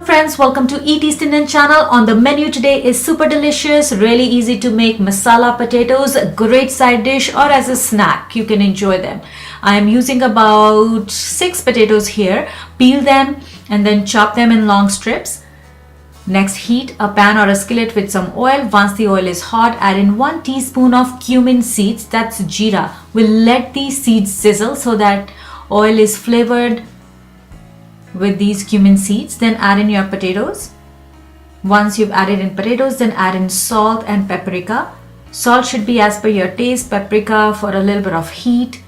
friends, welcome to Eat East Indian channel. On the menu today is super delicious, really easy to make masala potatoes, a great side dish or as a snack. You can enjoy them. I am using about 6 potatoes here. Peel them and then chop them in long strips. Next, heat a pan or a skillet with some oil. Once the oil is hot, add in 1 teaspoon of cumin seeds, that's jeera. We'll let these seeds sizzle so that oil is flavored with these cumin seeds. Then add in your potatoes. Once you've added in potatoes, then add in salt and paprika. Salt should be as per your taste, paprika for a little bit of heat.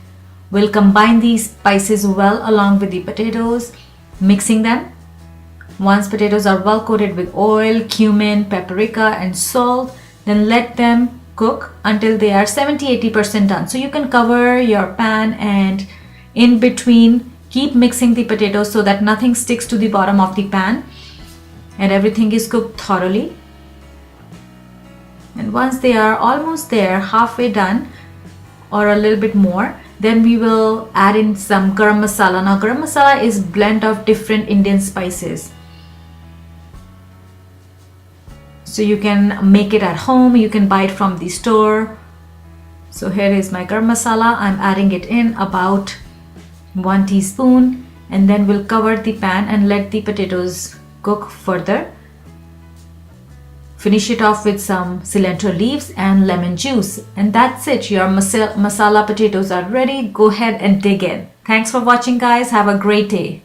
We'll combine these spices well along with the potatoes, mixing them. Once potatoes are well coated with oil, cumin, paprika and salt, then let them cook until they are 70-80% done. So you can cover your pan and in between keep mixing the potatoes so that nothing sticks to the bottom of the pan and everything is cooked thoroughly. And once they are almost there, halfway done or a little bit more, then we will add in some garam masala. Now garam masala is blend of different Indian spices. So you can make it at home, you can buy it from the store. So here is my garam masala. I'm adding it in about 1 teaspoon and then we'll cover the pan and let the potatoes cook further. Finish it off with some cilantro leaves and lemon juice. And that's it. Your masala potatoes are ready. Go ahead and dig in. Thanks for watching, guys. Have a great day.